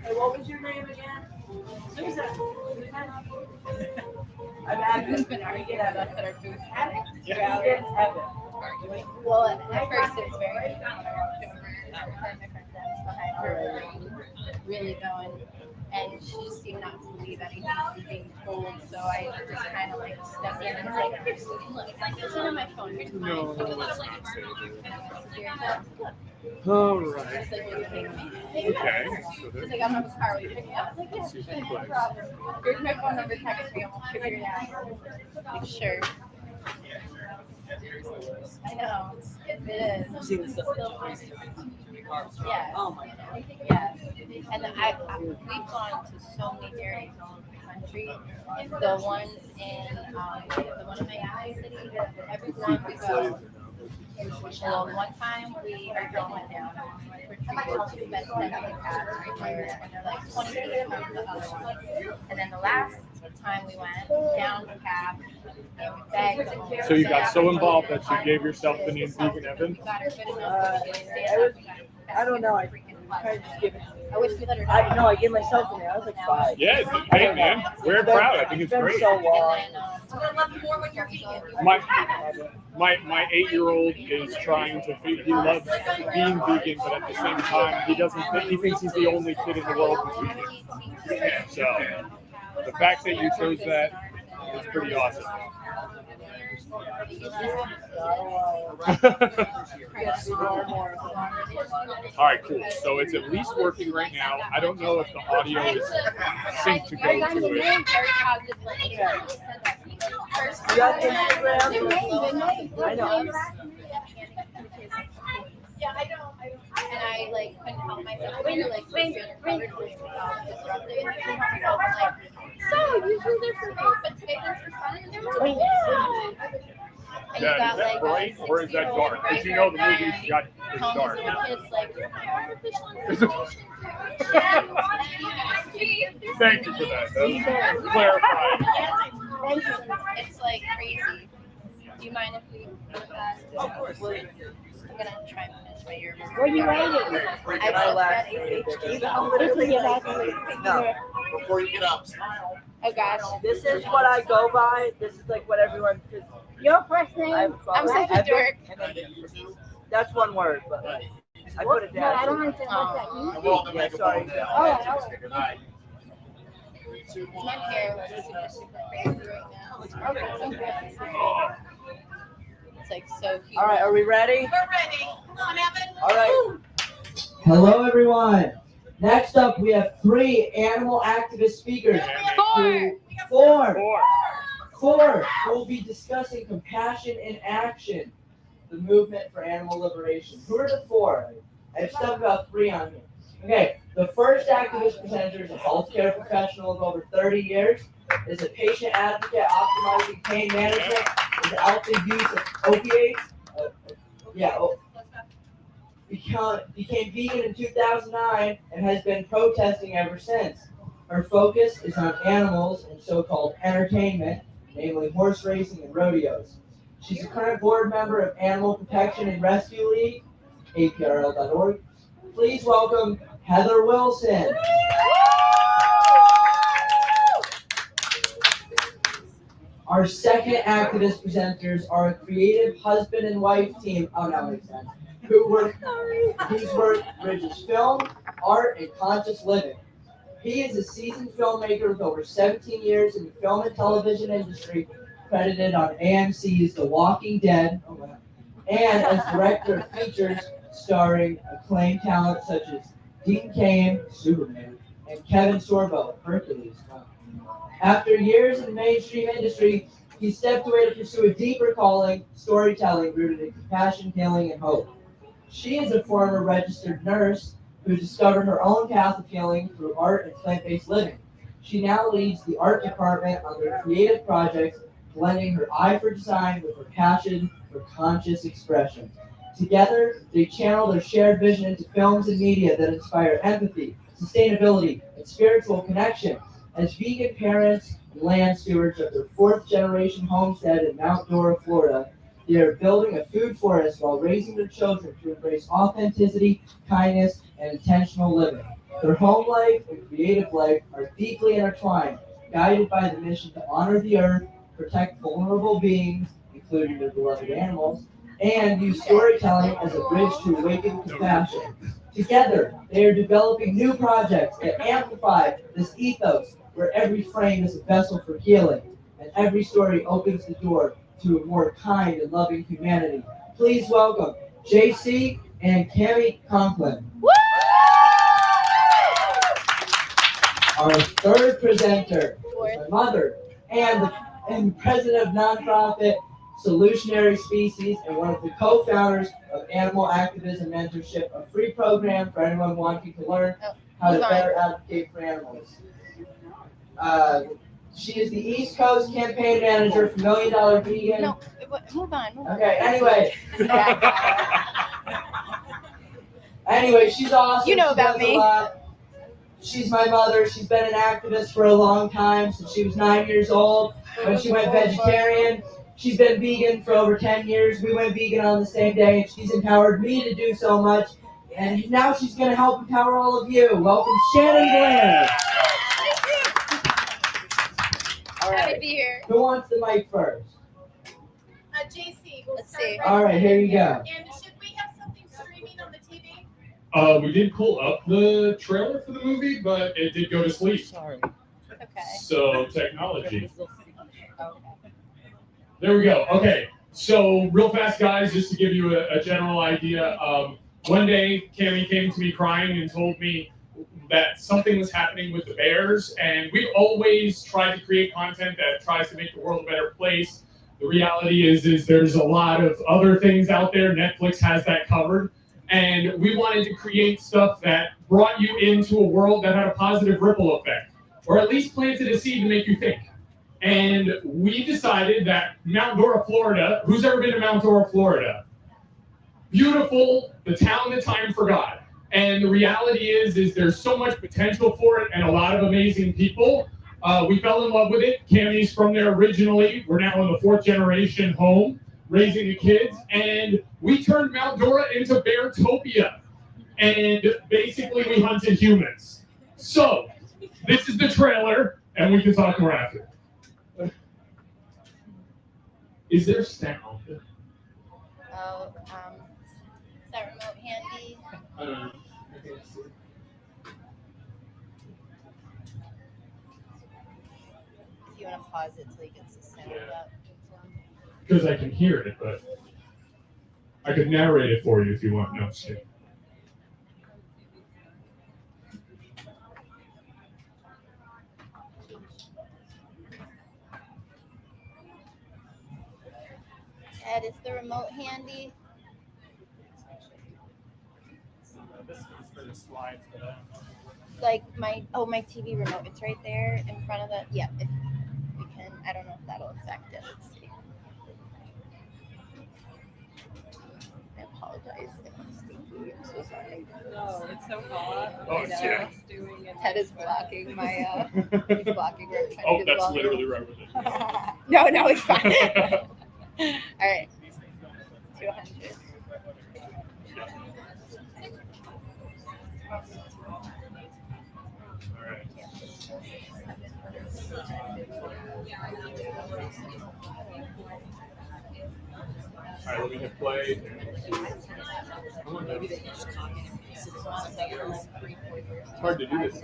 Hey, what was your name again? Susan. I'm Evan. You've been arguing with us at our booth. Yeah, it's Evan. Well, at first it was very good. When I walked over, my friend Dennis behind her really going, and she just seemed not to believe anything she was being told. So I just kind of like stepped in and was like, "Here, Susan, look, it's on my phone. Here's mine." No, Look. let's not say that. Look. All She's right. like, "What do you think?" Okay. So She's there. like, "I'm in the car. Will you pick me up?" I was like, "Yeah, no problem. Here's my phone number. Text me, and we'll figure it out." Like, sure. I know. It is. I've seen this stuff. Yeah. Oh my God. Yeah. And then we've gone to so many dairies all over the country. The ones in the one in Miami City, everyone we go. Well, one time our girl went down. We were two men like that right there, and they're like 20 feet from the other one. And then the last time we went down the cab, and we begged them. So you got so involved that you gave yourself the name Vegan Evan? We got her good enough to stand up. I don't know. I tried to give it. I wish we let her. I gave myself the name. I was like 5. Yeah, hey man, we're proud. I think it's been great. so long. And then, My 8-year-old is trying to feed. He loves being vegan, but at the same time, he doesn't. He thinks he's the only kid in the world who's vegan. So the fact that you chose that is pretty awesome. All right, cool. So it's at least working right now. I don't know if the audio is synced to go I got the to name it. very positive. Like, You got Instagram? I know. Yeah, I know. And I like couldn't help myself. When you're like disrupted, and I couldn't help myself. I'm like, so usually they're for me, but today they're for fun. And they were like, yeah. And you Yeah, got is that like bright or is that dark? Because you know the movie's got it's Tony's dark. little kids like, you're my artificial Is it- intelligence. Thank you for that. That was clarified. It's like crazy. Do you mind if we do that? Of course. I'm gonna try and finish my ear. What are you writing? I My last Literally about No. Before you get up, smile. Oh gosh. This is what I go by. This is like what everyone. your first name. I'm such a dork. And then that's one word, but I put it No, I down. don't understand what that means. We're all gonna Yeah, make a sorry. phone down. Oh, oh. Good night. My hair looks super crazy right now. It's like so cute. All right, are we ready? We're ready. Come on, Evan. All right. Hello, everyone. Next up, we have 3 animal activist speakers. Four who will be discussing compassion in action, the movement for animal liberation. Who are the 4? I have stuff about 3 on here. Okay, the first activist presenter is a healthcare professional of over 30 years, is a patient advocate optimizing pain management without the use of opiates. Became vegan in 2009 and has been protesting ever since. Her focus is on animals and so-called entertainment, namely horse racing and rodeos. She's a current board member of Animal Protection and Rescue League, APRL.org. Please welcome Heather Wilson. Our second activist presenters are a creative husband and wife team. Oh, no, makes sense. Whose work bridges film, art, and conscious living. He is a seasoned filmmaker with over 17 years in the film and television industry, credited on AMC's The Walking Dead, and as director of features starring acclaimed talent such as Dean Cain, Superman, and Kevin Sorbo, Hercules. After years in the mainstream industry, he stepped away to pursue a deeper calling, storytelling rooted in compassion, healing, and hope. She is a former registered nurse who discovered her own path of healing through art and plant-based living. She now leads the art department on their creative projects, blending her eye for design with her passion for conscious expression. Together, they channel their shared vision into films and media that inspire empathy, sustainability, and spiritual connection. As vegan parents and land stewards of their 4th-generation homestead in Mount Dora, Florida, they are building a food forest while raising their children to embrace authenticity, kindness, and intentional living. Their home life and creative life are deeply intertwined, guided by the mission to honor the earth, protect vulnerable beings, including their beloved animals, and use storytelling as a bridge to awaken compassion. Together, they are developing new projects that amplify this ethos, where every frame is a vessel for healing, and every story opens the door to a more kind and loving humanity. Please welcome JC and Kami Conklin. Our third presenter is my mother and president of nonprofit Solutionary Species and one of the co-founders of Animal Activism Mentorship, a free program for anyone wanting to learn how to better advocate for animals. She is the East Coast campaign manager for $1 Million Vegan. No, move on. Okay, anyway, she's awesome. You know She about does me. a lot. She's my mother. She's been an activist for a long time, since she was 9 years old when she went vegetarian. She's been vegan for over 10 years. We went vegan on the same day, and she's empowered me to do so much. And now she's going to help empower all of you. Welcome, Shannon Blair. All Happy to right. be here. Who wants the mic first? JC, we'll Let's start see. right All right, here you go. And should we have something streaming on the TV? We did pull up the trailer for the movie, but it did go to sleep. Okay. So technology. There we go. Okay. So real fast, guys, just to give you a general idea. One day, Kami came to me crying and told me that something was happening with the bears, and we always try to create content that tries to make the world a better place. The reality is there's a lot of other things out there. Netflix has that covered. And we wanted to create stuff that brought you into a world that had a positive ripple effect, or at least planted a seed to make you think. And we decided that Mount Dora, Florida, who's ever been to Mount Dora, Florida? Beautiful, the town that time forgot. And the reality is there's so much potential for it and a lot of amazing people. We fell in love with it. Kami's from there originally. We're now in the 4th generation home, raising the kids, and we turned Mount Dora into Beartopia. And basically we hunted humans. So, this is the trailer, and we can talk more after. Is there sound? Oh, is that remote handy? I don't know. If you want to pause it till he gets the sound up. Because I can hear it, but I could narrate it for you if you want. No, just kidding. Ed, is the remote handy? This is for the slides today. Like my TV remote. It's right there in front of the. Yeah, if we can. I don't know if that'll affect it. Let's see. I apologize. I'm so sorry. No, it's so hot. Oh, yeah. Ted is blocking my. He's blocking where I'm trying Oh, to do the that's volume. literally right with it. No, it's fine. All right. 200. All right. All right, let me hit play. It's hard to do this.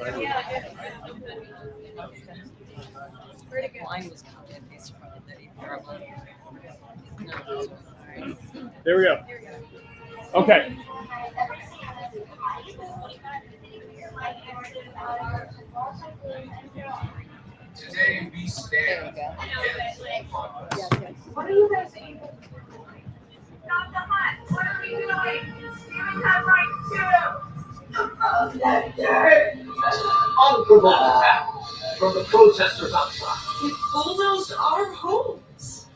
Mine was content based from There we go. Okay. Today we There stand we go. What are you guys eating? Not the hut. What are we doing? Humans have rights unprovoked attack from the protesters outside. We bulldozed our homes.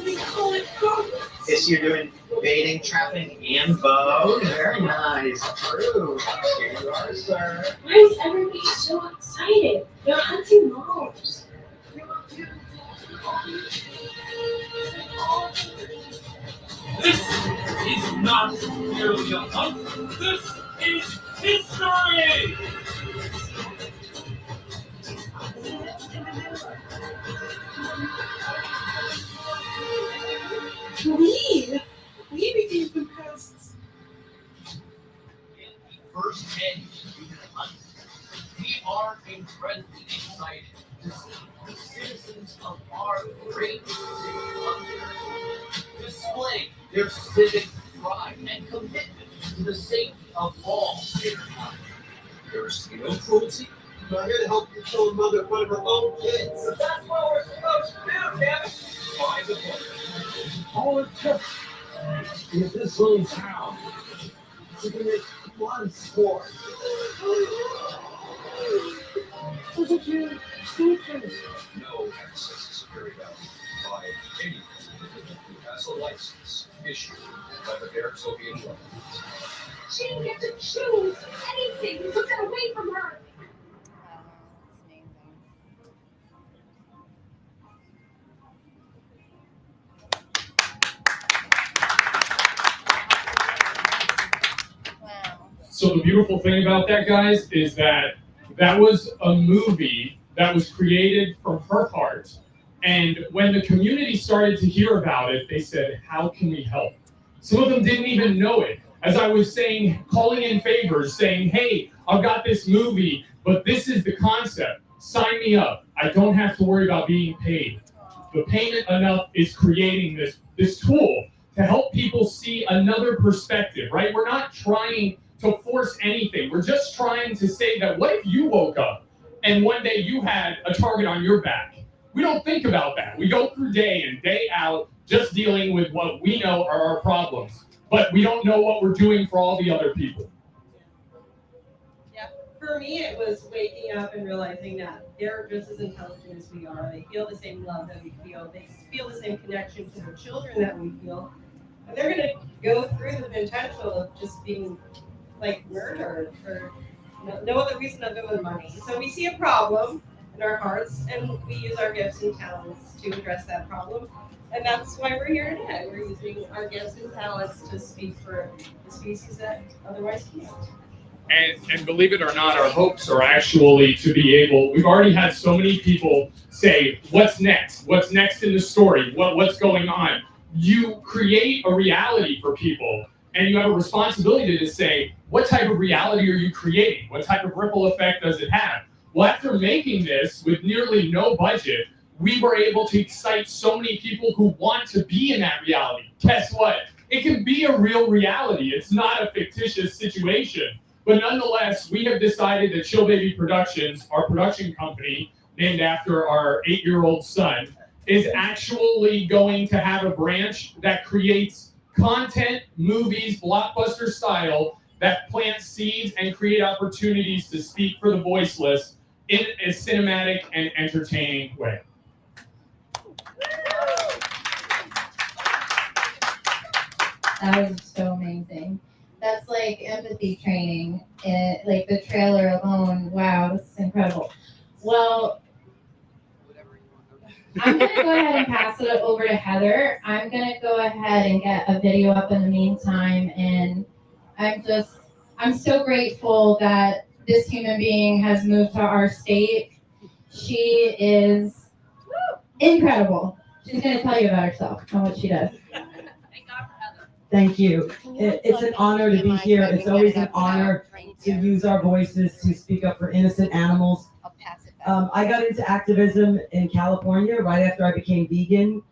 We call it progress. This you're doing baiting, trapping, and bow. Very nice. True. Here you are, sir. Why is everybody so excited? They're hunting moms. This is not merely a hunt. This is history! Please, we became some pests. In the first 10 years of the hunt, we are incredibly excited to see the citizens of our great city of Hercules display their civic pride and commitment to the safety of all citizens. There is no cruelty. I'm here to help you kill a mother in front of her own kids. That's what we're supposed to do, Kevin. By the book. All it took in this little town to commit one sport. Was a few teachers. No access is carried out by any individual who has a license issued by the Bear Soviet government. She didn't get to choose anything. You took that away from her. It's amazing. Wow. So the beautiful thing about that, guys, is that that was a movie that was created from her heart. And when the community started to hear about it, they said, how can we help? Some of them didn't even know it. As I was saying, calling in favors, saying, hey, I've got this movie, but this is the concept. Sign me up. I don't have to worry about being paid. The Payment Enough is creating this tool to help people see another perspective, right? We're not trying to force anything. We're just trying to say that what if you woke up and one day you had a target on your back? We don't think about that. We go through day in, day out, just dealing with what we know are our problems. But we don't know what we're doing for all the other people. Yeah, for me, it was waking up and realizing that they're just as intelligent as we are. They feel the same love that we feel. They feel the same connection to their children that we feel. And they're going to go through the potential of just being like murdered for no other reason other than money. So we see a problem in our hearts, and we use our gifts and talents to address that problem. And that's why we're here today. We're using our gifts and talents to speak for the species that otherwise can't. And believe it or not, our hopes are actually to be able, we've already had so many people say, what's next? What's next in the story? What's going on? You create a reality for people, and you have a responsibility to say, what type of reality are you creating? What type of ripple effect does it have? Well, after making this with nearly no budget, we were able to excite so many people who want to be in that reality. Guess what? It can be a real reality. It's not a fictitious situation. But nonetheless, we have decided that Chill Baby Productions, our production company, named after our 8-year-old son, is actually going to have a branch that creates content, movies, blockbuster style, that plants seeds and create opportunities to speak for the voiceless in a cinematic and entertaining way. That was so amazing. That's like empathy training. Like the trailer alone. Wow, this is incredible. Well, I'm going to go ahead and pass it over to Heather. I'm going to go ahead and get a video up in the meantime. And I'm so grateful that this human being has moved to our state. She is incredible. She's going to tell you about herself and what she does. Thank you. It's an honor to be here. It's always an honor to use our voices to speak up for innocent animals. I got into activism in California right after I became vegan,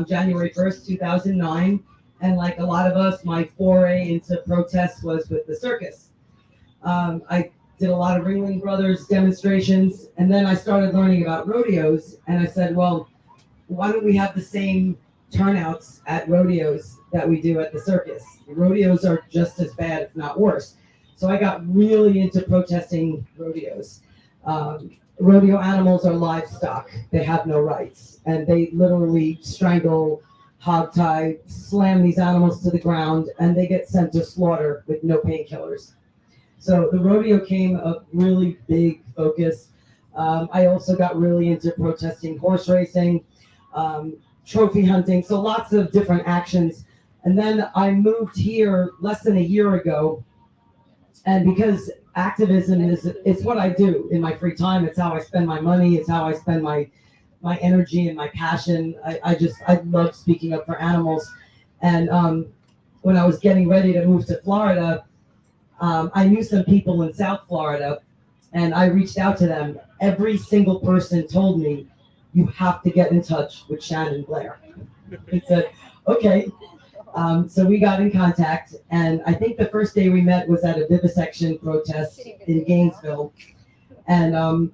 January 1st, 2009. And like a lot of us, my foray into protests was with the circus. I did a lot of Ringling Brothers demonstrations, and then I started learning about rodeos, and I said, well, why don't we have the same turnouts at rodeos that we do at the circus? Rodeos are just as bad, if not worse. So I got really into protesting rodeos. Rodeo animals are livestock. They have no rights, and they literally strangle, hogtie, slam these animals to the ground, and they get sent to slaughter with no painkillers. So the rodeo came a really big focus. I also got really into protesting horse racing, trophy hunting, so lots of different actions. And then I moved here less than a year ago. And because activism it's what I do in my free time. It's how I spend my money. It's how I spend my energy and my passion. I love speaking up for animals. And when I was getting ready to move to Florida, I knew some people in South Florida, and I reached out to them. Every single person told me, you have to get in touch with Shannon Blair. He said, okay. So we got in contact, and I think the first day we met was at a vivisection protest in Gainesville. And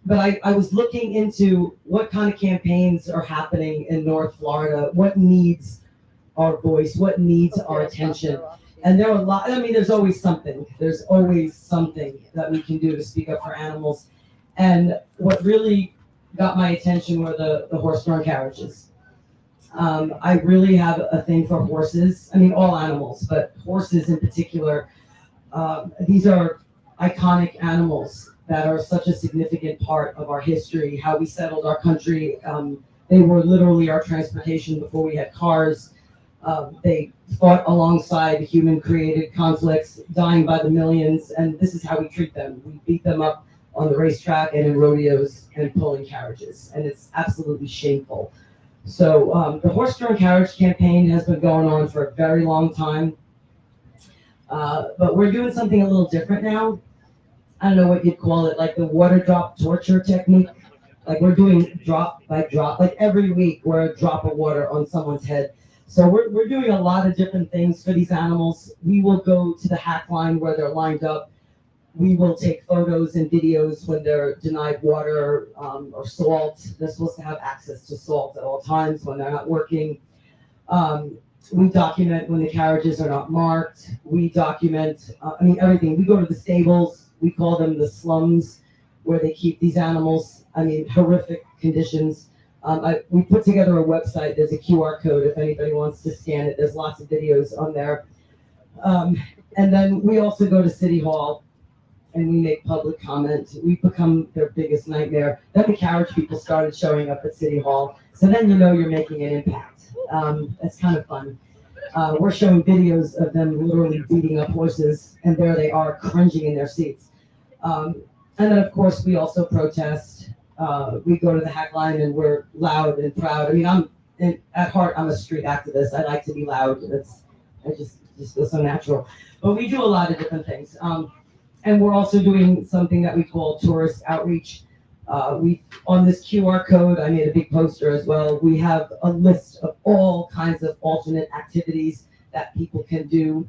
but I was looking into what kind of campaigns are happening in North Florida, what needs our voice, what needs our attention. And there are a lot, I mean, there's always something that we can do to speak up for animals. And what really got my attention were the horse-drawn carriages. I really have a thing for horses. I mean, all animals, but horses in particular. These are iconic animals that are such a significant part of our history, how we settled our country. They were literally our transportation before we had cars. They fought alongside human-created conflicts, dying by the millions, and this is how we treat them. We beat them up on the racetrack and in rodeos and pulling carriages, and it's absolutely shameful. So the horse-drawn carriage campaign has been going on for a very long time, but we're doing something a little different now. I don't know what you'd call it, like the water drop torture technique. Like we're doing drop by drop, like every week we're a drop of water on someone's head. So we're doing a lot of different things for these animals. We will go to the hack line where they're lined up. We will take photos and videos when they're denied water or salt. They're supposed to have access to salt at all times when they're not working. We document when the carriages are not marked. We document, everything. We go to the stables. We call them the slums where they keep these animals. Horrific conditions. We put together a website. There's a QR code if anybody wants to scan it. There's lots of videos on there. And then we also go to City Hall and we make public comment. We've become their biggest nightmare. Then the carriage people started showing up at City Hall. So then you know you're making an impact. It's kind of fun. We're showing videos of them literally beating up horses, and there they are cringing in their seats. And then, of course, we also protest. We go to the hack line and we're loud and proud. At heart, I'm a street activist. I like to be loud. I just feel so natural. But we do a lot of different things. And we're also doing something that we call tourist outreach. On this QR code, I made a big poster as well. We have a list of all kinds of alternate activities that people can do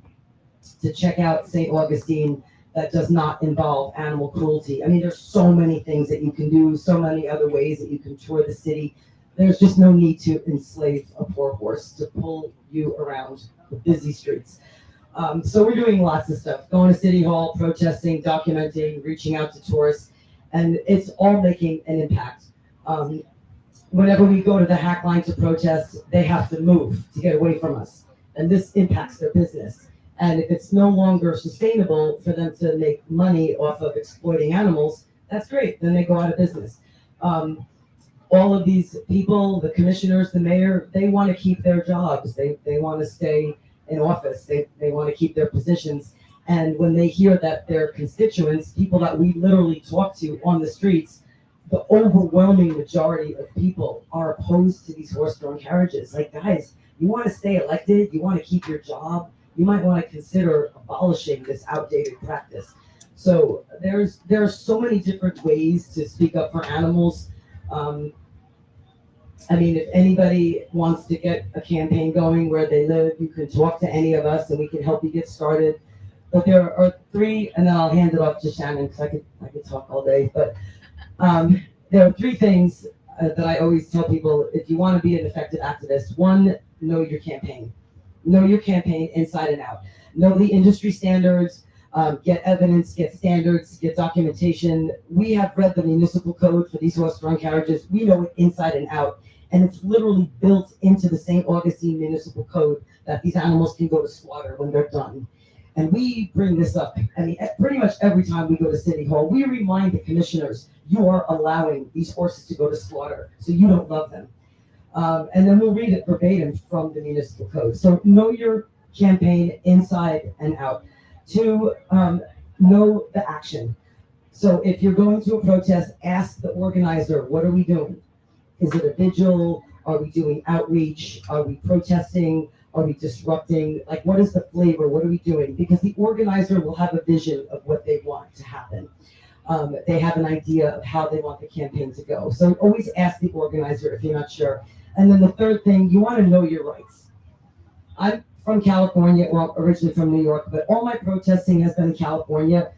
to check out St. Augustine that does not involve animal cruelty. There's so many things that you can do, so many other ways that you can tour the city. There's just no need to enslave a poor horse to pull you around the busy streets. So we're doing lots of stuff, going to City Hall, protesting, documenting, reaching out to tourists, and it's all making an impact. Whenever we go to the hack line to protest, they have to move to get away from us, and this impacts their business. And if it's no longer sustainable for them to make money off of exploiting animals, that's great. Then they go out of business. All of these people, the commissioners, the mayor, they want to keep their jobs. They want to stay in office. They want to keep their positions. And when they hear that their constituents, people that we literally talk to on the streets, the overwhelming majority of people are opposed to these horse-drawn carriages. Like, guys, you want to stay elected? You want to keep your job? You might want to consider abolishing this outdated practice. So there are so many different ways to speak up for animals. If anybody wants to get a campaign going where they live, you can talk to any of us and we can help you get started. But there are three, and then I'll hand it off to Shannon because I could talk all day. But there are three things that I always tell people if you want to be an effective activist. One, know your campaign. Know your campaign inside and out. Know the industry standards, get evidence, get standards, get documentation. We have read the municipal code for these horse-drawn carriages. We know it inside and out. And it's literally built into the St. Augustine municipal code that these animals can go to slaughter when they're done. And we bring this up. Pretty much every time we go to City Hall, we remind the commissioners, you are allowing these horses to go to slaughter, so you don't love them. And then we'll read it verbatim from the municipal code. So know your campaign inside and out. To know the action. So if you're going to a protest, ask the organizer, what are we doing? Is it a vigil? Are we doing outreach? Are we protesting? Are we disrupting? Like, what is the flavor? What are we doing? Because the organizer will have a vision of what they want to happen. They have an idea of how they want the campaign to go. So always ask the organizer if you're not sure. And then the third thing, you want to know your rights. I'm from California, well, originally from New York, but all my protesting has been in California.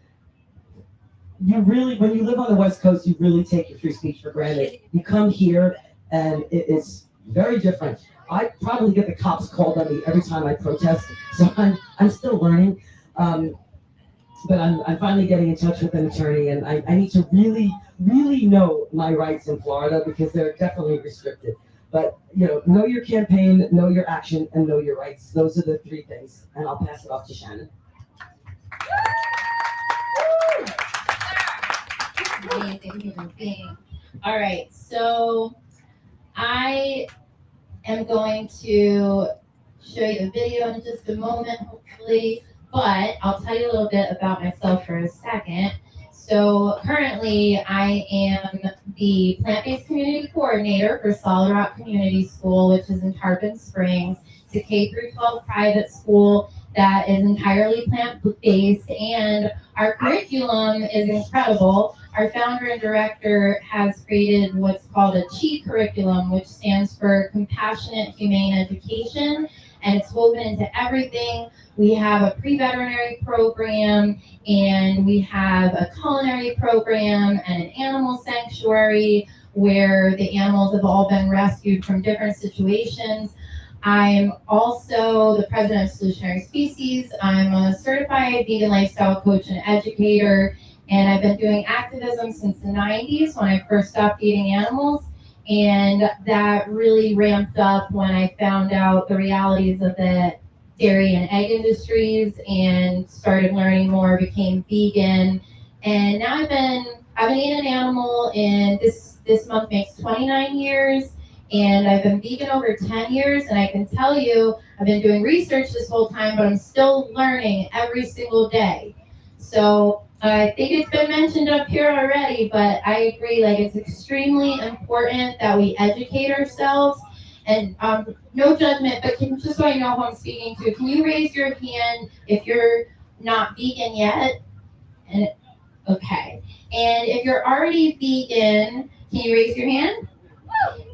You really, when you live on the West Coast, you really take your free speech for granted. You come here and it is very different. I probably get the cops called on me every time I protest, so I'm still learning. But I'm finally getting in touch with an attorney, and I need to really, really know my rights in Florida because they're definitely restricted. But, know your campaign, know your action, and know your rights. Those are the three things. And I'll pass it off to Shannon. Amazing human being. All right, so I am going to show you a video in just a moment, hopefully, but I'll tell you a little bit about myself for a second. So currently, I am the plant-based community coordinator for Solid Rock Community School, which is in Tarpon Springs. It's a K-12 private school that is entirely plant-based, and our curriculum is incredible. Our founder and director has created what's called a CHI curriculum, which stands for Compassionate Humane Education, and it's woven into everything. We have a pre-veterinary program, and we have a culinary program and an animal sanctuary where the animals have all been rescued from different situations. I'm also the president of Solutionary Species. I'm a certified vegan lifestyle coach and educator, and I've been doing activism since the 90s when I first stopped eating animals. And that really ramped up when I found out the realities of the dairy and egg industries and started learning more, became vegan. And now I've been eating an animal, and this month makes 29 years. And I've been vegan over 10 years, and I can tell you, I've been doing research this whole time, but I'm still learning every single day. So I think it's been mentioned up here already, but I agree, it's extremely important that we educate ourselves. And no judgment, but just so I know who I'm speaking to, can you raise your hand if you're not vegan yet? And okay. And if you're already vegan, can you raise your hand?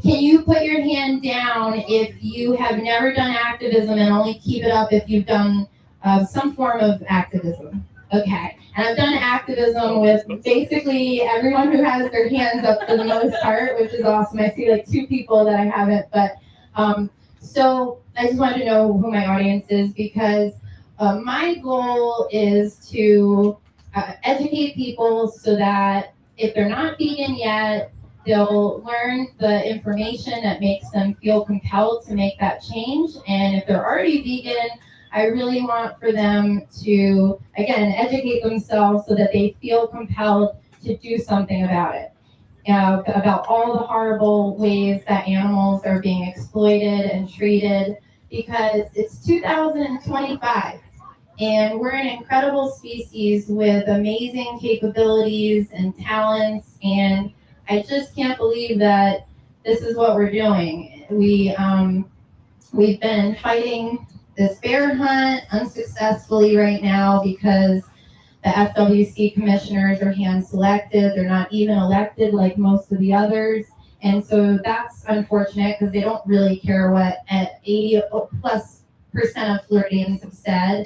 Can you put your hand down if you have never done activism, and only keep it up if you've done some form of activism? Okay. And I've done activism with basically everyone who has their hands up for the most part, which is awesome. I see 2 people that I haven't, but so I just wanted to know who my audience is, because my goal is to educate people so that if they're not vegan yet, they'll learn the information that makes them feel compelled to make that change. And if they're already vegan, I really want for them to, again, educate themselves so that they feel compelled to do something about it. About all the horrible ways that animals are being exploited and treated, because it's 2025. And we're an incredible species with amazing capabilities and talents, and I just can't believe that this is what we're doing. We've been fighting this bear hunt unsuccessfully right now because the FWC commissioners are hand-selected. They're not even elected like most of the others. And so that's unfortunate because they don't really care what 80+% of Floridians have said.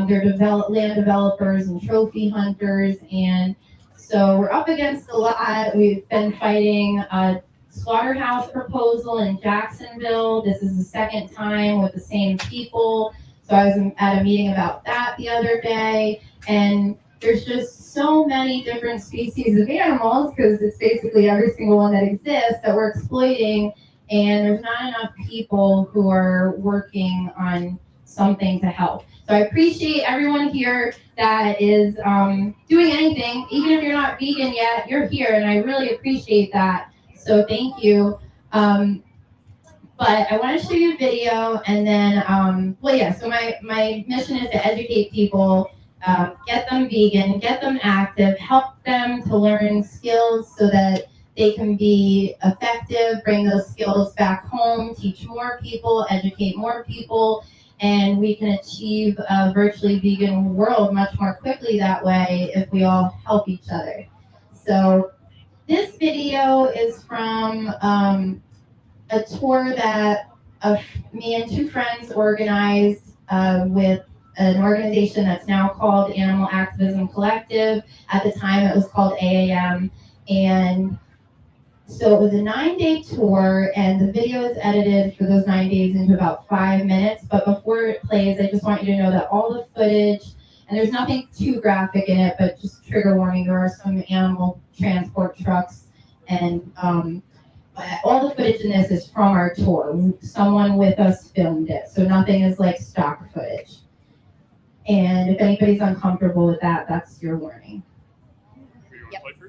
They're land developers and trophy hunters, and so we're up against a lot. We've been fighting a slaughterhouse proposal in Jacksonville. This is the second time with the same people. So I was at a meeting about that the other day, and there's just so many different species of animals, because it's basically every single one that exists that we're exploiting, and there's not enough people who are working on something to help. So I appreciate everyone here that is doing anything. Even if you're not vegan yet, you're here, and I really appreciate that. So thank you. But I want to show you a video, and then, so my mission is to educate people, get them vegan, get them active, help them to learn skills so that they can be effective, bring those skills back home, teach more people, educate more people, and we can achieve a virtually vegan world much more quickly that way if we all help each other. So this video is from a tour that me and two friends organized with an organization that's now called Animal Activism Collective. At the time, it was called AAM. And so it was a 9-day tour, and the video is edited for those 9 days into about 5 minutes. But before it plays, I just want you to know that all the footage, and there's nothing too graphic in it, but just trigger warning, there are some animal transport trucks, and all the footage in this is from our tour. Someone with us filmed it, so nothing is like stock footage. And if anybody's uncomfortable with that, that's your warning. Yep. Put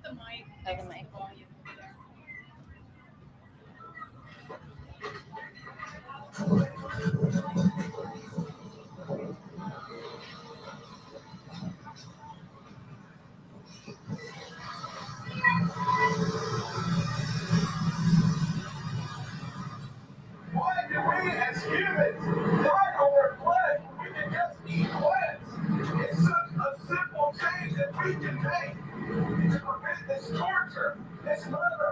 the mic. Oh, the mic. Volume over there. Why do we as humans fight over flesh? We can just eat flesh. It's such a simple change that we can make to prevent this torture, this murder.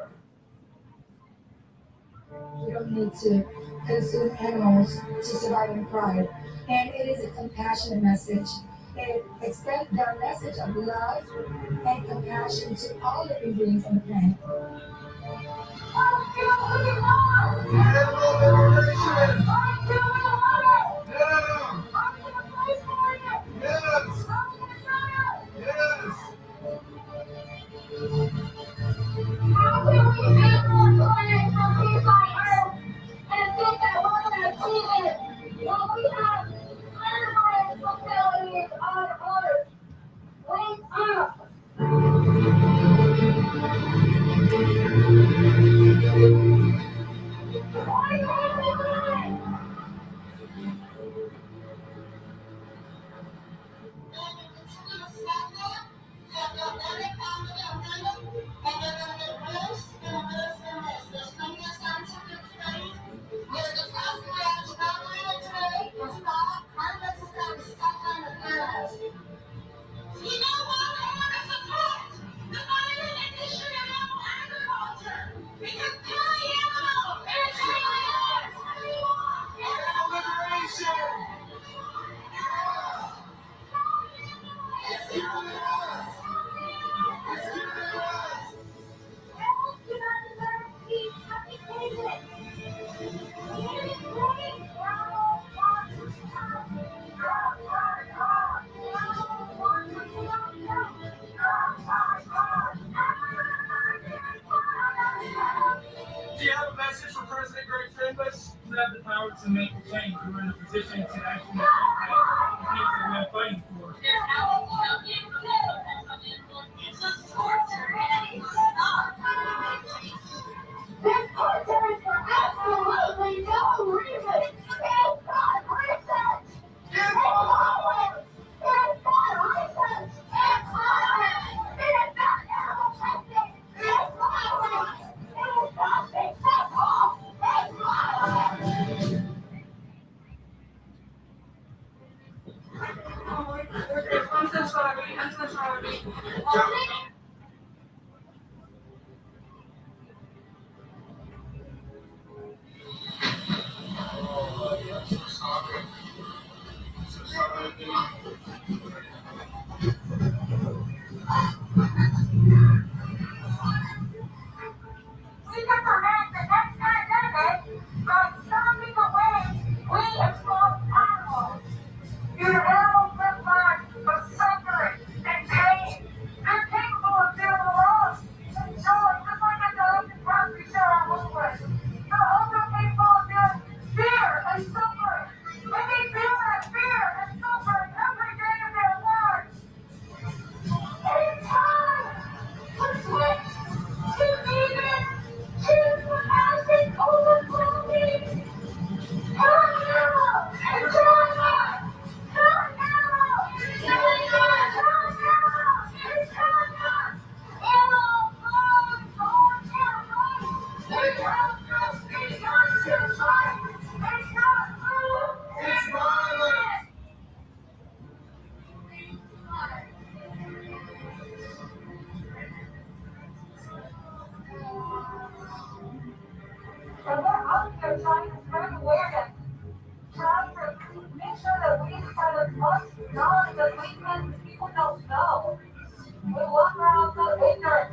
We don't need to consume animals to survive and thrive. And it is a compassionate message. It extends the message of love and compassion to all living beings on the planet. Do you have a message for President Greg Friendless? You have the power to make a change. You're in a position to actually impact the things that we're fighting for. It's a torture and it's not. This torture is for absolutely no reason. It's not research. It's not. It's not research. It's not. It is not animal testing. It's not. It is not successful. It's not. I'm so sorry. I'm so sorry. We can prevent the next pandemic from stomping away we exploit animals. Your animals live lives of suffering and pain. They're capable We walk around so ignorant.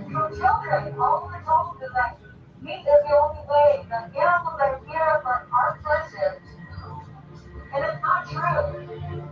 For children, all we're told is that meat is the only way. The animals are here for our pleasure. And it's not true.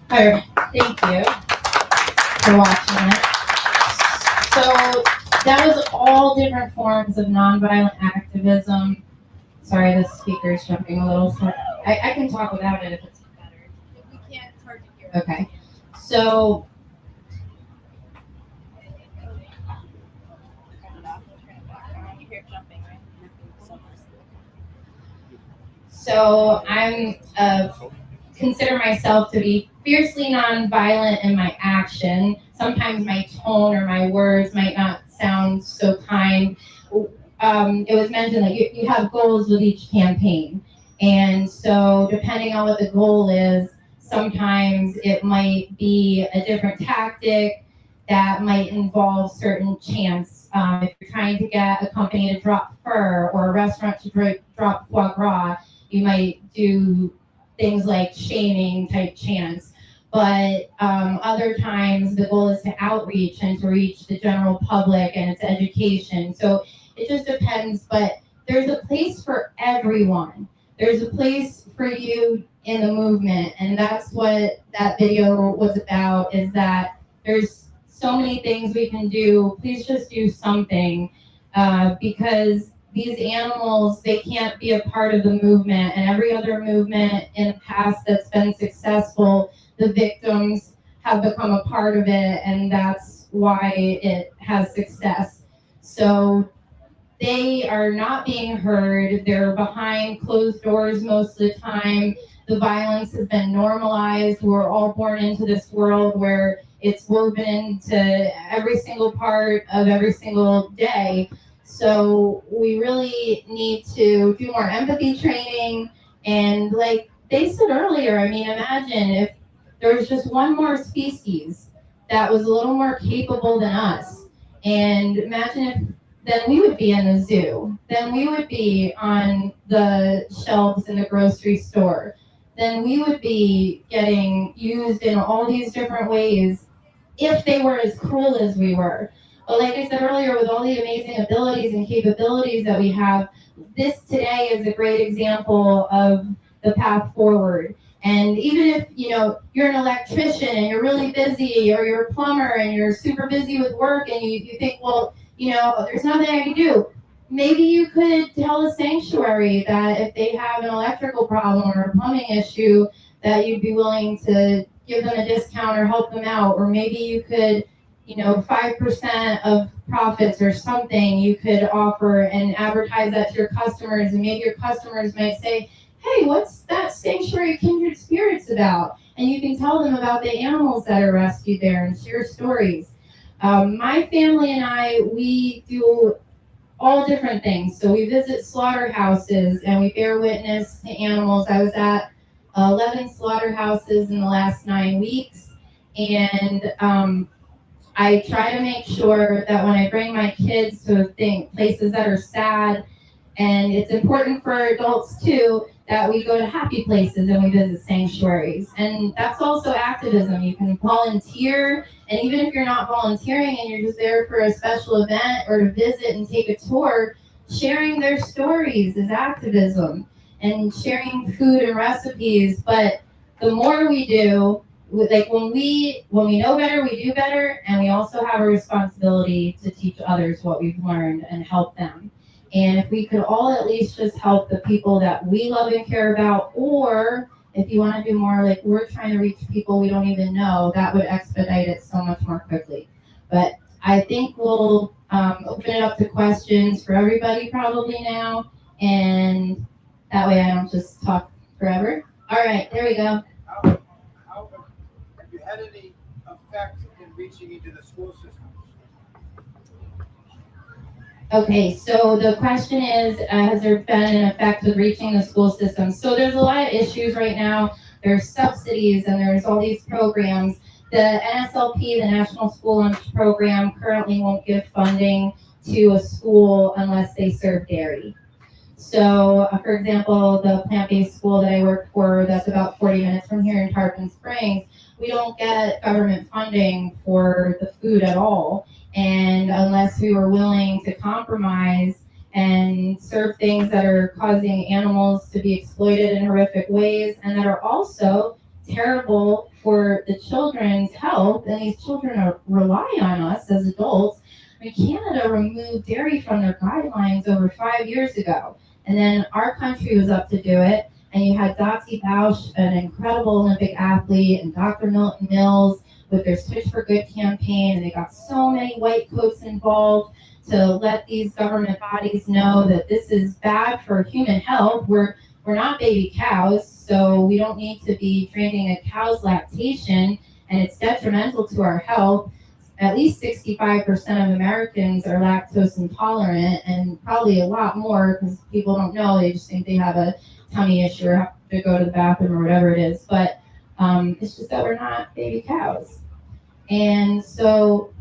Hi, thank you for watching it. So that was all different forms of nonviolent activism. Sorry, the speaker's jumping a little, so I can talk without it if it's better. If we can't, it's hard to hear. Okay, so I'm consider myself to be fiercely nonviolent in my action. Sometimes my tone or my words might not sound so kind. It was mentioned that you have goals with each campaign. And so depending on what the goal is, sometimes it might be a different tactic that might involve certain chants. If you're trying to get a company to drop fur or a restaurant to drop foie gras, you might do things like shaming type chants. But other times the goal is to outreach and to reach the general public and it's education. So it just depends, but there's a place for everyone. There's a place for you in the movement, and that's what that video was about, is that there's so many things we can do. Please just do something, because these animals, they can't be a part of the movement, and every other movement in the past that's been successful, the victims have become a part of it, and that's why it has success. So they are not being heard. They're behind closed doors most of the time. The violence has been normalized. We're all born into this world where it's woven into every single part of every single day. So we really need to do more empathy training. And like they said earlier, I mean, imagine if there was just one more species that was a little more capable than us. And imagine if then we would be in the zoo. Then we would be on the shelves in the grocery store. Then we would be getting used in all these different ways if they were as cruel as we were. But like I said earlier, with all the amazing abilities and capabilities that we have, this today is a great example of the path forward. And even if you're an electrician and you're really busy, or you're a plumber and you're super busy with work, and you think, well, there's nothing I can do. Maybe you could tell a sanctuary that if they have an electrical problem or a plumbing issue, that you'd be willing to give them a discount or help them out. Or maybe you could, 5% of profits or something you could offer and advertise that to your customers. And maybe your customers might say, hey, what's that Sanctuary of Kindred Spirits about? And you can tell them about the animals that are rescued there and share stories. My family and I, we do all different things. So we visit slaughterhouses and we bear witness to animals. I was at 11 slaughterhouses in the last 9 weeks. And I try to make sure that when I bring my kids to places that are sad, and it's important for adults too, that we go to happy places and we visit sanctuaries. And that's also activism. You can volunteer, and even if you're not volunteering and you're just there for a special event or to visit and take a tour, sharing their stories is activism, and sharing food and recipes. But the more we do, like when we know better, we do better, and we also have a responsibility to teach others what we've learned and help them. And if we could all at least just help the people that we love and care about, or if you want to do more, like we're trying to reach people we don't even know, that would expedite it so much more quickly. But I think we'll open it up to questions for everybody probably now, and that way I don't just talk forever. All right, there we go. Have you had any effect in reaching into the school systems? Okay, so the question is, has there been an effect with reaching the school system? So there's a lot of issues right now. There's subsidies and there's all these programs. The NSLP, the National School Lunch Program, currently won't give funding to a school unless they serve dairy. So, for example, the plant-based school that I work for, that's about 40 minutes from here in Tarpon Springs, we don't get government funding for the food at all. And unless we were willing to compromise and serve things that are causing animals to be exploited in horrific ways and that are also terrible for the children's health, and these children rely on us as adults. I mean, Canada removed dairy from their guidelines over 5 years ago, and then our country was up to do it, and you had Dotsie Bausch, an incredible Olympic athlete, and Dr. Milton Mills with their Switch for Good campaign, and they got so many white coats involved to let these government bodies know that this is bad for human health. We're not baby cows, so we don't need to be drinking a cow's lactation, and it's detrimental to our health. At least 65% of Americans are lactose intolerant, and probably a lot more because people don't know. They just think they have a tummy issue or have to go to the bathroom or whatever it is. But it's just that we're not baby cows. And so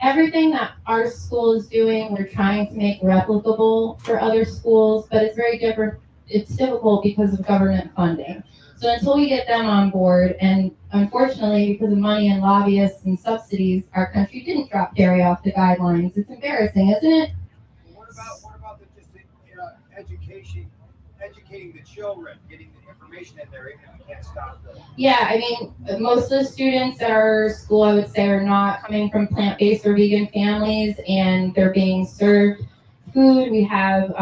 everything that our school is doing, we're trying to make replicable for other schools, but it's very different. It's difficult because of government funding. So until we get them on board, and unfortunately, because of money and lobbyists and subsidies, our country didn't drop dairy off the guidelines. It's embarrassing, isn't it? What about educating the children, getting the information in there, even if you can't stop them? Yeah, I mean, most of the students at our school, I would say, are not coming from plant-based or vegan families, and they're being served food. We have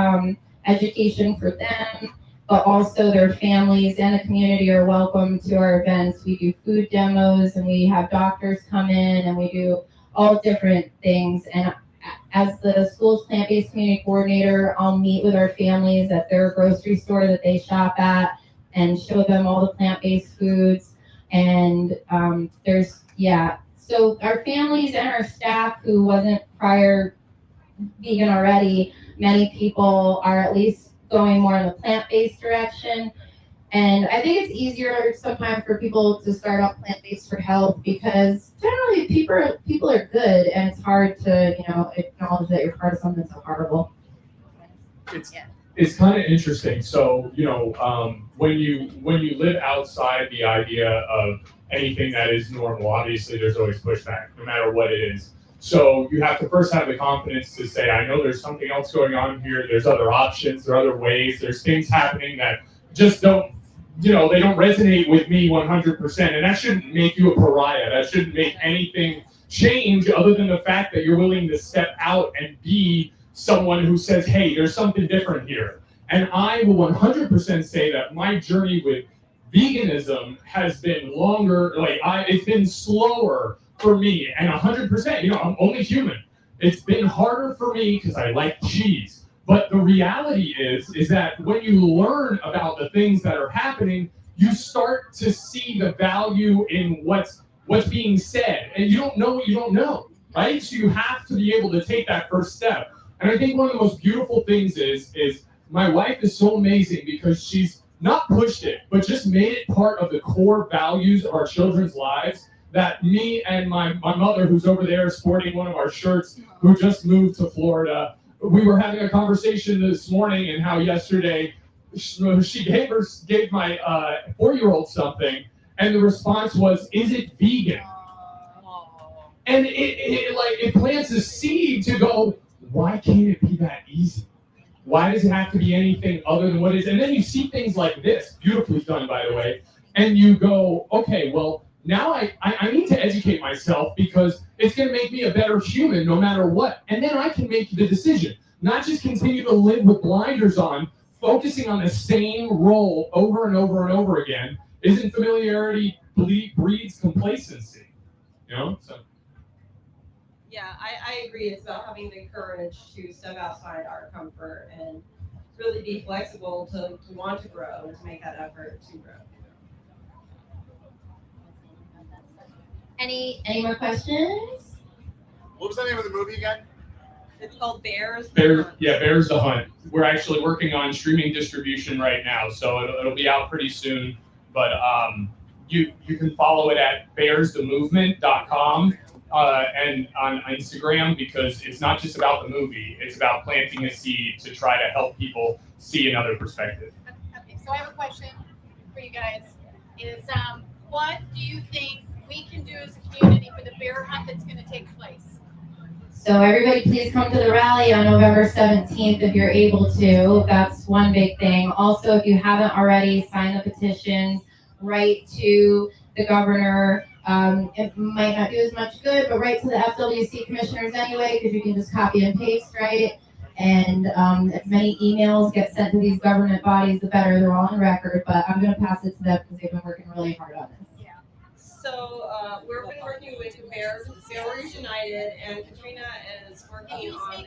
education for them, but also their families and the community are welcome to our events. We do food demos, and we have doctors come in, and we do all different things. And as the school's plant-based community coordinator, I'll meet with our families at their grocery store that they shop at and show them all the plant-based foods. And so our families and our staff who wasn't prior vegan already, many people are at least going more in the plant-based direction. And I think it's easier sometimes for people to start off plant-based for health because generally people are good, and it's hard to acknowledge that you're part of something so horrible. It's kind of interesting. So when you live outside the idea of anything that is normal, obviously there's always pushback, no matter what it is. So you have to first have the confidence to say, I know there's something else going on here. There's other options. There are other ways. There's things happening that just don't. They don't resonate with me 100%, and that shouldn't make you a pariah. That shouldn't make anything change other than the fact that you're willing to step out and be someone who says, hey, there's something different here. And I will 100% say that my journey with veganism has been longer, it's been slower for me, and 100%, I'm only human. It's been harder for me because I like cheese. But the reality is that when you learn about the things that are happening, you start to see the value in what's being said. And you don't know what you don't know, right? So you have to be able to take that first step. And I think one of the most beautiful things is my wife is so amazing because she's not pushed it, but just made it part of the core values of our children's lives, that me and my mother, who's over there sporting one of our shirts, who just moved to Florida, we were having a conversation this morning and how yesterday she gave my 4-year-old something, and the response was, "Is it vegan?" And it plants a seed to go, why can't it be that easy? Why does it have to be anything other than what it is? And then you see things like this, beautifully done, by the way, and you go, okay, well, now I need to educate myself because it's going to make me a better human no matter what. And then I can make the decision, not just continue to live with blinders on, focusing on the same role over and over and over again. Isn't familiarity breeds complacency? So. Yeah, I agree. It's about having the courage to step outside our comfort and really be flexible to want to grow and to make that effort to grow. Any more questions? What was the name of the movie again? It's called Bears. Bears the Hunt. We're actually working on streaming distribution right now, so it'll be out pretty soon. But you can follow it at bearsthemovement.com and on Instagram, because it's not just about the movie; it's about planting a seed to try to help people see another perspective. Okay, so I have a question for you guys. Is what do you think we can do as a community for the bear hunt that's going to take place? So everybody please come to the rally on November 17th if you're able to. That's one big thing. Also, if you haven't already, sign the petitions, write to the governor. It might not do as much good, but write to the FWC commissioners anyway, because you can just copy and paste, right? And as many emails get sent to these government bodies, the better. They're all on record, but I'm going to pass it to them because they've been working really hard on this. So we've been working with the Bears United, and Katrina is working on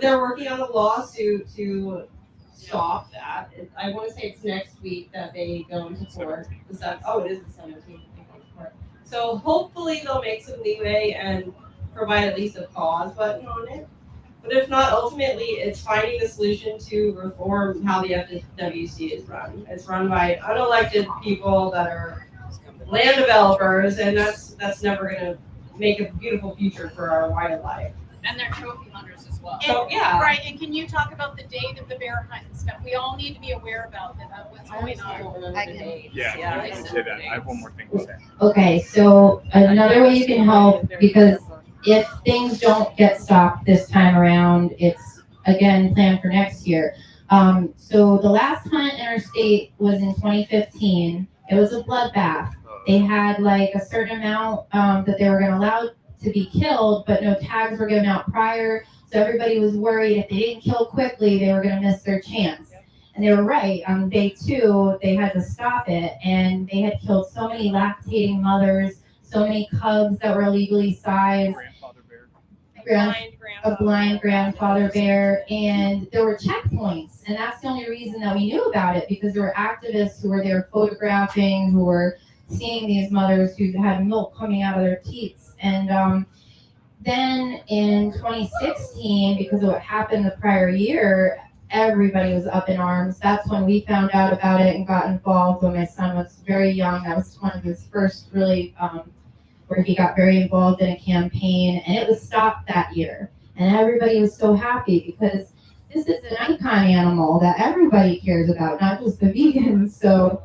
they're working on a lawsuit to stop that. I want to say it's next week that they go into court. It is the 17th. So hopefully they'll make some leeway and provide at least a pause button on it. But if not, ultimately it's finding the solution to reform how the FWC is run. It's run by unelected people that are land developers, and that's never going to make a beautiful future for our wildlife. And they're trophy hunters as well. So, yeah. Right, and can you talk about the date of the bear hunt and stuff? We all need to be aware about what's going on. I can say that. I have one more thing to say. Okay, so another way you can help, because if things don't get stopped this time around, it's again planned for next year. So the last hunt interstate was in 2015. It was a bloodbath. They had like a certain amount that they were going to allow to be killed, but no tags were given out prior. So everybody was worried if they didn't kill quickly, they were going to miss their chance. And they were right. On day 2, they had to stop it. And they had killed so many lactating mothers, so many cubs that were illegally sized. A blind grandfather bear, and there were checkpoints, and that's the only reason that we knew about it, because there were activists who were there photographing, who were seeing these mothers who had milk coming out of their teats. And then in 2016, because of what happened the prior year, everybody was up in arms. That's when we found out about it and got involved when my son was very young. That was one of his first really where he got very involved in a campaign, and it was stopped that year. And everybody was so happy because this is an icon animal that everybody cares about, not just the vegans. So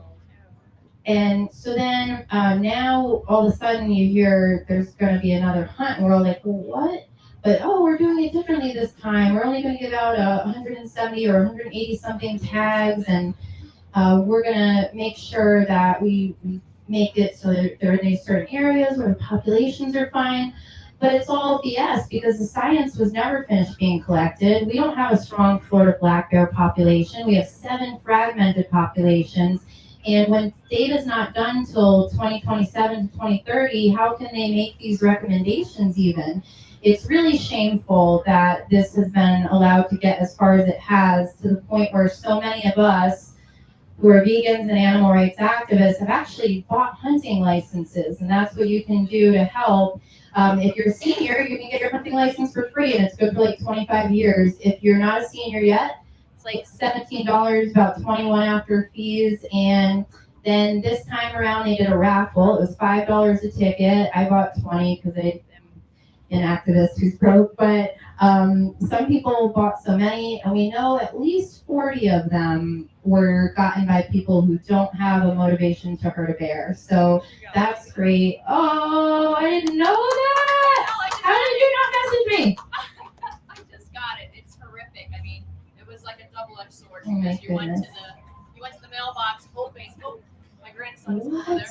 then now all of a sudden you hear there's going to be another hunt, and we're all like, well, what? But we're doing it differently this time. We're only going to give out 170 or 180 something tags, and we're going to make sure that we make it so that they're in these certain areas where the populations are fine. But it's all BS because the science was never finished being collected. We don't have a strong Florida black bear population. We have 7 fragmented populations. And when data is not done till 2027 to 2030, how can they make these recommendations even? It's really shameful that this has been allowed to get as far as it has, to the point where so many of us who are vegans and animal rights activists have actually bought hunting licenses, and that's what you can do to help. If you're a senior, you can get your hunting license for free, and it's good for like 25 years. If you're not a senior yet, it's like $17, about $21 after fees. And then this time around, they did a raffle. It was $5 a ticket. I bought 20 because I am an activist who's broke, but some people bought so many, and we know at least 40 of them were gotten by people who don't have a motivation to hurt a bear. So that's great. Oh, I didn't know that. How did you not message me? I just got it. It's horrific. I mean, it was like a double-edged sword Oh my because you went goodness. to the mailbox hoping, my grandson's over there.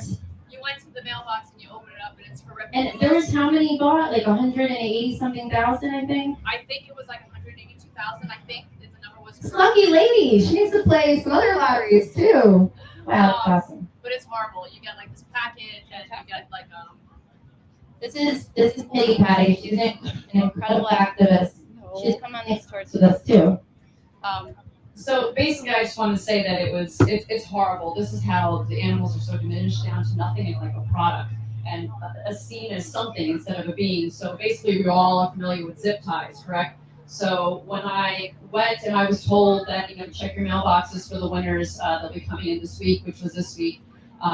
You went to the mailbox and you open it up and it's horrific. And there was how many bought? Like 180 something thousand, I think. I think it was like 182,000. I think the number was correct. Lucky lady. She needs to play some other lotteries too. Wow, that's awesome. But it's horrible. You get like this package and you get like This is Piggy Patty. She's an incredible activist. She's come on these tours with us too. So basically, I just wanted to say that it's horrible. This is how the animals are so diminished down to nothing and like a product and a seen as something instead of a being. So basically, we all are familiar with zip ties, correct? So when I went and I was told that, check your mailboxes for the winners, they'll be coming in this week, which was this week,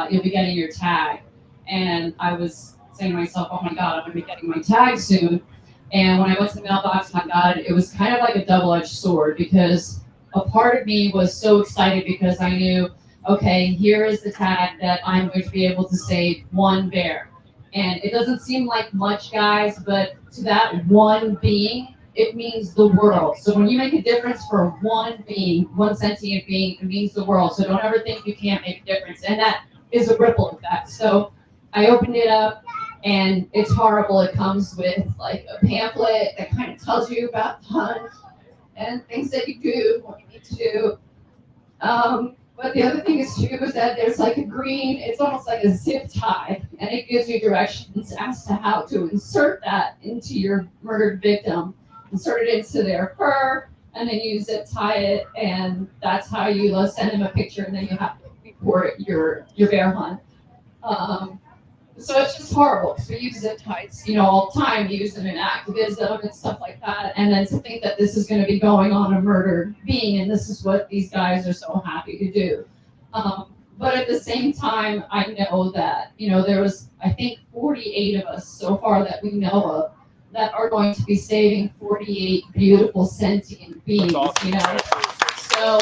you'll be getting your tag. And I was saying to myself, oh my God, I'm gonna be getting my tag soon. And when I went to the mailbox and I got it, it was kind of like a double-edged sword because a part of me was so excited because I knew, okay, here is the tag that I'm going to be able to save one bear. And it doesn't seem like much, guys, but to that one being, it means the world. So when you make a difference for one being, one sentient being, it means the world. So don't ever think you can't make a difference. And that is a ripple effect. So I opened it up and it's horrible. It comes with like a pamphlet that kind of tells you about the hunt and things that you do, what you need to do. But the other thing is too is that there's like a green, it's almost like a zip tie, and it gives you directions as to how to insert that into your murdered victim. Insert it into their fur, and then you zip tie it, and that's how you send them a picture, and then you have to report your bear hunt. So it's just horrible. So we use zip ties, all the time. We use them in activism and stuff like that. And then to think that this is going to be going on a murdered being, and this is what these guys are so happy to do. But at the same time, I know that, there was, I think, 48 of us so far that we know of that are going to be saving 48 beautiful sentient beings, So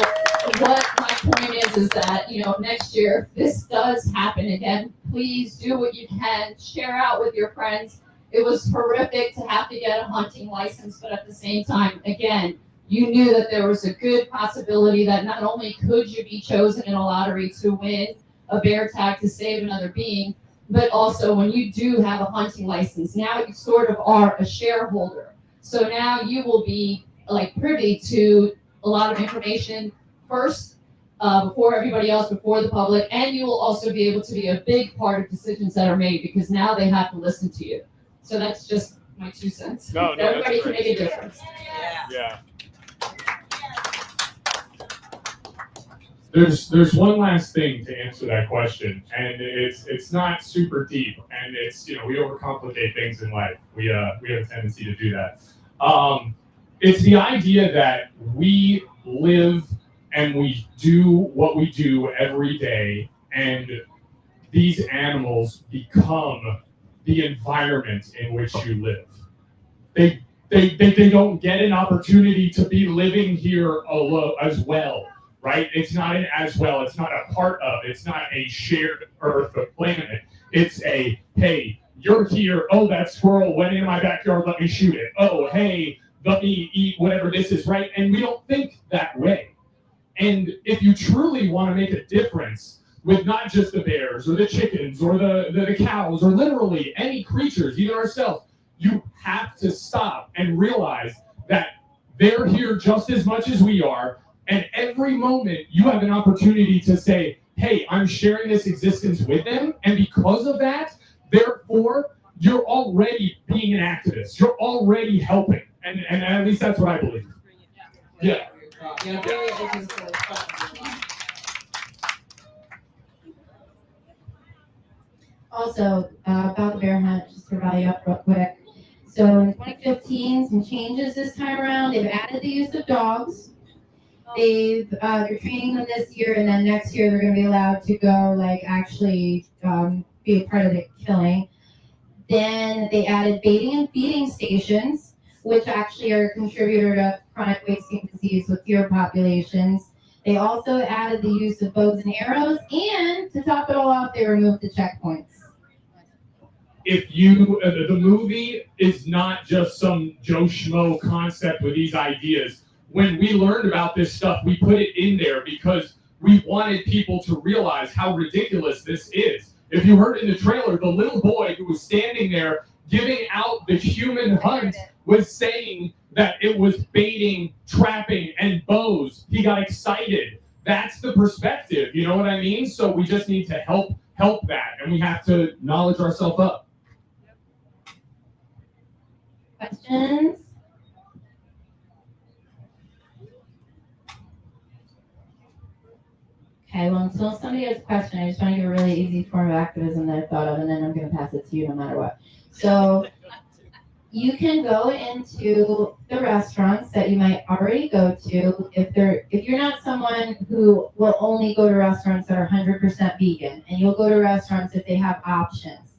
what my point is that, next year, if this does happen again, please do what you can, share out with your friends. It was horrific to have to get a hunting license, but at the same time, again, you knew that there was a good possibility that not only could you be chosen in a lottery to win a bear tag to save another being, but also when you do have a hunting license, now you sort of are a shareholder. So now you will be privy to a lot of information first, before everybody else, before the public, and you will also be able to be a big part of decisions that are made because now they have to listen to you. So that's just my 2 cents. No, everybody can make a difference. Yeah. There's one last thing to answer that question, and it's not super deep, and it's we overcomplicate things in life. We have a tendency to do that. It's the idea that we live and we do what we do every day, and these animals become the environment in which you live. They don't get an opportunity to be living here as well, right? It's not an as well. It's not a part of. It's not a shared earth or planet. It's a, hey, you're here. Oh, that squirrel went in my backyard. Let me shoot it. Oh, hey, let me eat whatever this is, right? And we don't think that way. And if you truly want to make a difference with not just the bears or the chickens or the cows or literally any creatures, even ourselves, you have to stop and realize that they're here just as much as we are. And every moment you have an opportunity to say, hey, I'm sharing this existence with them. And because of that, therefore, you're already being an activist. You're already helping. And at least that's what I believe. Yeah. Also, about the bear hunt, just to rally up real quick. So in 2015, some changes this time around. They've added the use of dogs. They're training them this year, and then next year they're going to be allowed to go actually be a part of the killing. Then they added baiting and feeding stations, which actually are a contributor to chronic wasting disease with deer populations. They also added the use of bows and arrows, and to top it all off, they removed the checkpoints. If the movie is not just some Joe Schmo concept with these ideas. When we learned about this stuff, we put it in there because we wanted people to realize how ridiculous this is. If you heard in the trailer, the little boy who was standing there giving out the human hunt was saying that it was baiting, trapping, and bows. He got excited. That's the perspective, you know what I mean? So we just need to help that, and we have to knowledge ourselves up. questions? Okay, well, until somebody has a question, I just want to give a really easy form of activism that I thought of, and then I'm going to pass it to you no matter what. So you can go into the restaurants that you might already go to. If you're not someone who will only go to restaurants that are 100% vegan, and you'll go to restaurants if they have options.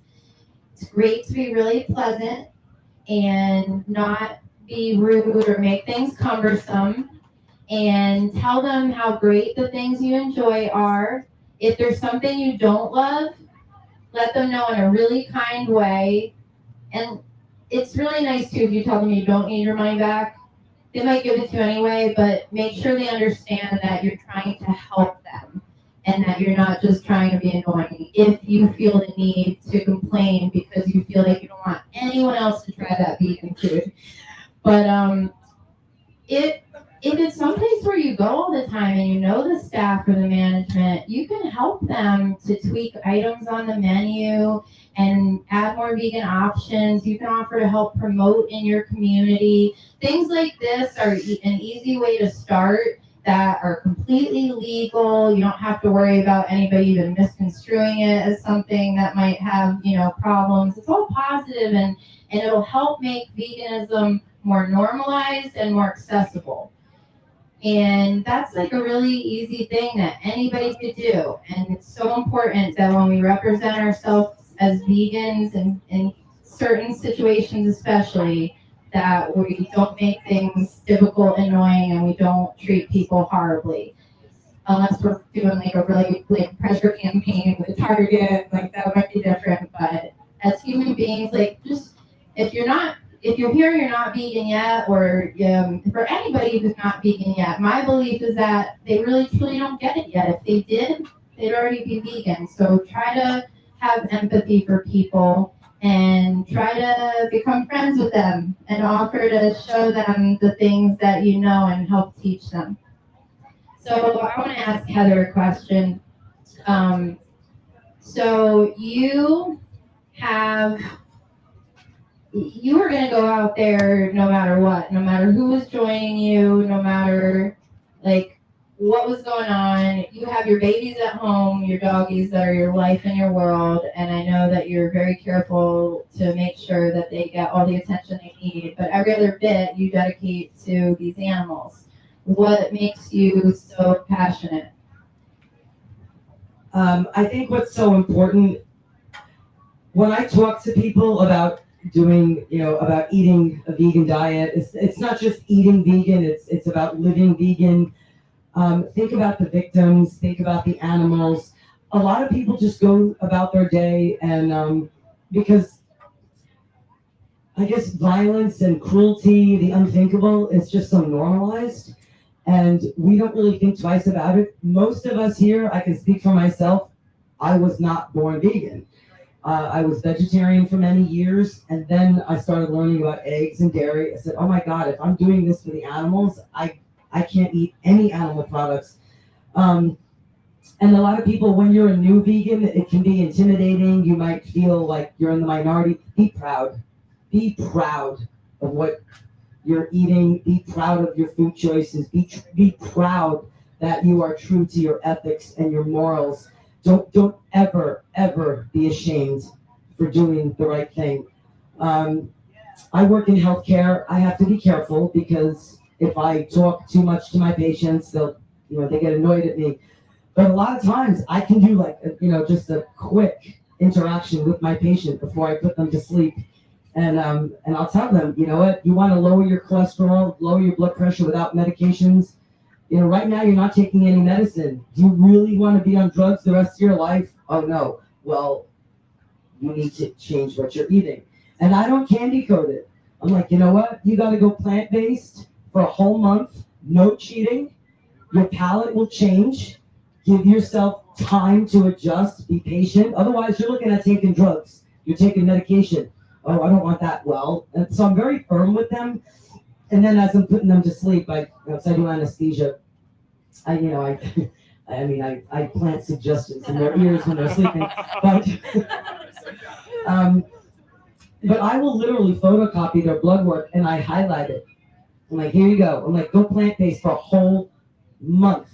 It's great to be really pleasant and not be rude or make things cumbersome, and tell them how great the things you enjoy are. If there's something you don't love, let them know in a really kind way. And it's really nice too if you tell them you don't need your money back. They might give it to you anyway, but make sure they understand that you're trying to help them and that you're not just trying to be annoying. If you feel the need to complain because you feel like you don't want anyone else to try that vegan food. But if it's someplace where you go all the time and you know the staff or the management, you can help them to tweak items on the menu and add more vegan options. You can offer to help promote in your community. Things like this are an easy way to start that are completely legal. You don't have to worry about anybody even misconstruing it as something that might have, problems. It's all positive, and it'll help make veganism more normalized and more accessible. And that's like a really easy thing that anybody could do. And it's so important that when we represent ourselves as vegans and in certain situations especially, that we don't make things difficult, annoying, and we don't treat people horribly. Unless we're doing like a really like pressure campaign with Target, like that might be different. But as human beings, like just if you're here, you're not vegan yet, or for anybody who's not vegan yet, my belief is that they really truly don't get it yet. If they did, they'd already be vegan. So try to have empathy for people and try to become friends with them and offer to show them the things that you know and help teach them. So I want to ask Heather a question. So you were going to go out there no matter what, no matter who was joining you, no matter like what was going on. You have your babies at home, your doggies that are your life and your world, and I know that you're very careful to make sure that they get all the attention they need, but every other bit you dedicate to these animals. What makes you so passionate? I think what's so important when I talk to people about about eating a vegan diet, it's not just eating vegan, it's about living vegan. Think about the victims, think about the animals. A lot of people just go about their day and because I guess violence and cruelty, the unthinkable, is just so normalized, and we don't really think twice about it. Most of us here, I can speak for myself, I was not born vegan. I was vegetarian for many years, and then I started learning about eggs and dairy. I said, oh my God, if I'm doing this for the animals, I can't eat any animal products. And a lot of people, when you're a new vegan, it can be intimidating. You might feel like you're in the minority. Be proud. Be proud of what you're eating. Be proud of your food choices. Be proud that you are true to your ethics and your morals. Don't ever be ashamed for doing the right thing. I work in healthcare. I have to be careful because if I talk too much to my patients, they get annoyed at me. But a lot of times I can do just a quick interaction with my patient before I put them to sleep. And I'll tell them, you know what, you want to lower your cholesterol, lower your blood pressure without medications. Right now you're not taking any medicine. Do you really want to be on drugs the rest of your life? Oh no. Well, you need to change what you're eating. And I don't candy coat it. I'm like, you know what? You got to go plant-based for a whole month, no cheating. Your palate will change. Give yourself time to adjust, be patient. Otherwise, you're looking at taking drugs. You're taking medication. Oh, I don't want that. Well, and so I'm very firm with them. And then as I'm putting them to sleep, I do anesthesia. I plant suggestions in their ears when they're sleeping. But But I will literally photocopy their blood work and I highlight it. I'm like, here you go. I'm like, go plant-based for a whole month.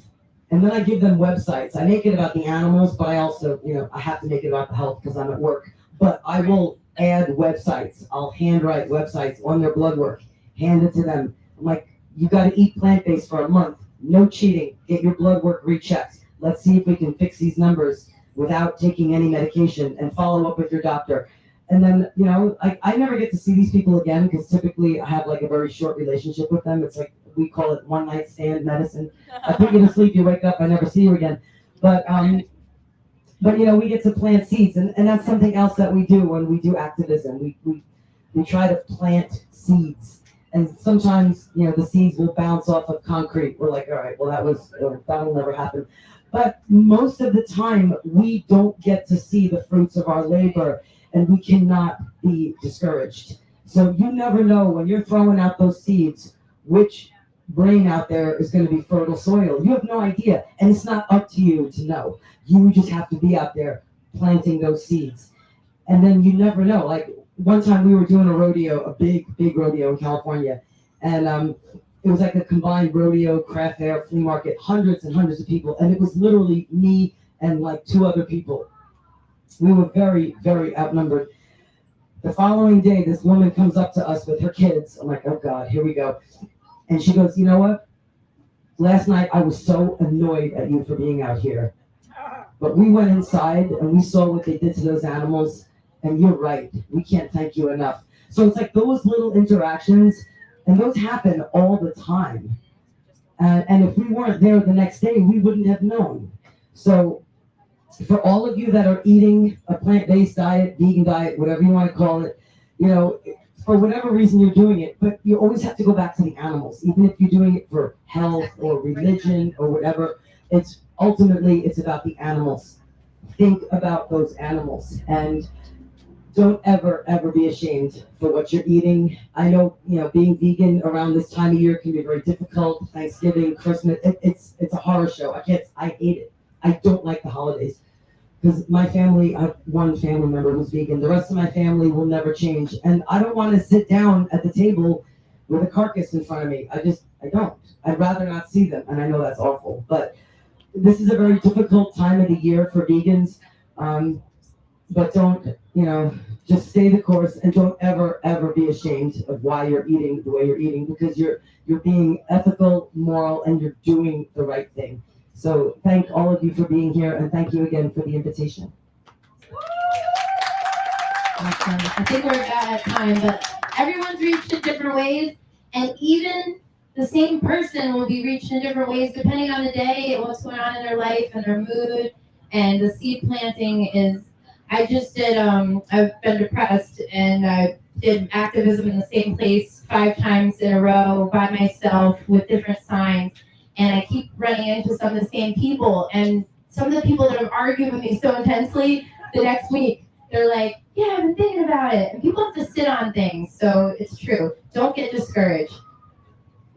And then I give them websites. I make it about the animals, but I also, I have to make it about the health because I'm at work. But I will add websites. I'll handwrite websites on their blood work, hand it to them. I'm like, you got to eat plant-based for a month. No cheating. Get your blood work rechecked. Let's see if we can fix these numbers without taking any medication, and follow up with your doctor. And then, I never get to see these people again because typically I have like a very short relationship with them. It's like, we call it one night stand medicine. I put you to sleep, you wake up, I never see you again. But we get to plant seeds, and that's something else that we do when we do activism. We try to plant seeds. And sometimes, the seeds will bounce off of concrete. We're like, all right, well, that'll never happen. But most of the time, we don't get to see the fruits of our labor, and we cannot be discouraged. So you never know when you're throwing out those seeds, which brain out there is going to be fertile soil. You have no idea, and it's not up to you to know. You just have to be out there planting those seeds. And then you never know. Like one time we were doing a rodeo, a big rodeo in California, and it was like a combined rodeo, craft fair, flea market, hundreds and hundreds of people, and it was literally me and like 2 other people. We were very, very outnumbered. The following day, this woman comes up to us with her kids. I'm like, oh God, here we go. And she goes, you know what? Last night I was so annoyed at you for being out here. But we went inside and we saw what they did to those animals. And you're right. We can't thank you enough. So it's like those little interactions, and those happen all the time. And if we weren't there the next day, we wouldn't have known. So for all of you that are eating a plant-based diet, vegan diet, whatever you want to call it, for whatever reason you're doing it, but you always have to go back to the animals, even if you're doing it for health or religion or whatever. It's about the animals. Think about those animals, and don't ever be ashamed for what you're eating. I know, being vegan around this time of year can be very difficult. Thanksgiving, Christmas, it's a horror show. I hate it. I don't like the holidays. Because my family, I have one family member who's vegan. The rest of my family will never change. And I don't want to sit down at the table with a carcass in front of me. I don't. I'd rather not see them. And I know that's awful. But this is a very difficult time of the year for vegans. But don't, just stay the course, and don't ever be ashamed of why you're eating the way you're eating, because you're being ethical, moral, and you're doing the right thing. So thank all of you for being here, and thank you again for the invitation. Awesome. I think we're about at time, but everyone's reached in different ways, and even the same person will be reached in different ways depending on the day, what's going on in their life and their mood. And the seed planting is, I've been depressed, and I did activism in the same place 5 times in a row by myself with different signs. And I keep running into some of the same people, and some of the people that have argued with me so intensely, the next week, they're like, yeah, I've been thinking about it. And people have to sit on things, so it's true. Don't get discouraged.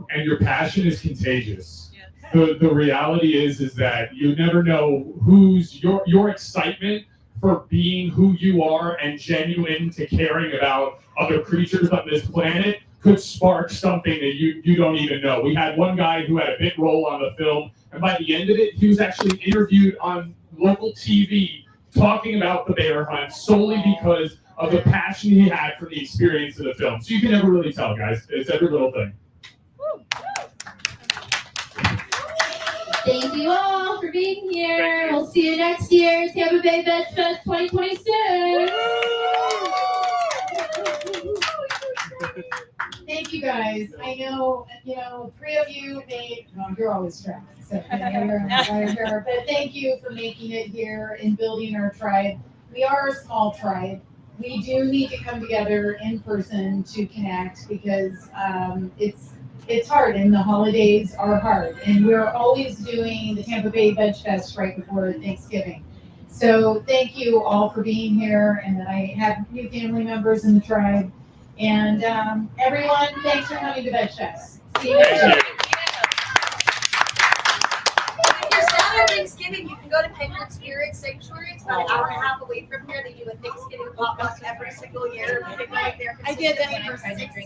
And your passion is contagious. The reality is that you never know who's your excitement for being who you are and genuine to caring about other creatures on this planet could spark something that you don't even know. We had one guy who had a big role on the film, and by the end of it, he was actually interviewed on local TV talking about the bear hunt solely because of the passion he had for the experience of the film. So you can never really tell, guys. It's every little thing. Thank you all for being here. We'll see you next year, Tampa Bay Veg Fest 2026. Thank you guys. I know, 3 of you made, well, you're always trapped. So you're here. But thank you for making it here and building our tribe. We are a small tribe. We do need to come together in person to connect because it's hard, and the holidays are hard. And we're always doing the Tampa Bay Veg Fest right before Thanksgiving. So thank you all for being here, and that I have new family members in the tribe. And everyone, thanks for coming to Veg Fest. See you next year. Thanksgiving, you can go to Kindred Spirit Sanctuary. It's about an hour and a half away from here. They do a Thanksgiving potluck every single year. They've been there I did that consistently for when I tried to 6 drink